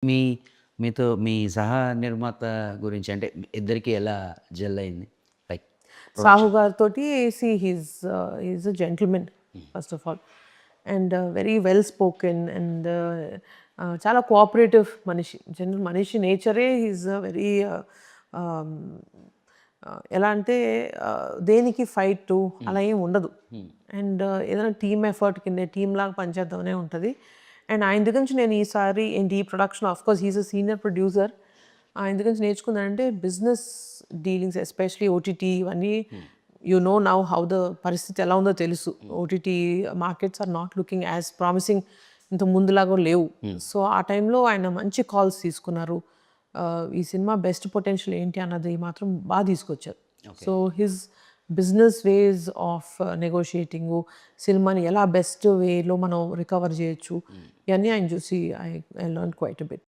మీ మీతో మీ సహా నిర్మాత గురించి అంటే ఇద్దరికీ ఎలా జెల్ అయింది? Like Sahu production. గారితోటి see he's a gentleman first of all. And very well spoken and చాలా కోఆపరేటివ్ మనిషి. మనిషి నేచరే హీస్ వెరీ ఆహ్, ఎలా అంటే దేనికి ఫైటు అలా ఏమి ఉండదు. అండ్ ఏదైనా టీమ్ ఎఫర్ట్ కిందే టీమ్‌లాగా పనిచేద్దామనే ఉంటది. అండ్ ఆయన దగ్గర నుంచి నేను ఈసారి ఏంటి ఈ production of course he is a senior producer. ఆయన దగ్గర నుంచి నేర్చుకుందేంటంటే బిజినెస్ డీలింగ్స్ ఎస్పెషల్లీ ఓటీటీ ఇవన్నీ you know now how the పరిస్థితి ఎలా ఉందో తెలుసు. OTT markets are not looking as promising ఇంతకు ముందులాగా లేవు. సో, ఆ టైంలో ఆయన మంచి కాల్స్ తీసుకున్నారు. ఈ సినిమా బెస్ట్ పొటెన్షియల్ ఏంటి అన్నది మాత్రం తీసుకొచ్చారు. Okay. So, his business ways of negotiating, సినిమాని ఎలా బెస్ట్ వేలో మనం రికవర్ చేయొచ్చు, ఇవన్నీ ఆయన చూసి I learned quite a bit.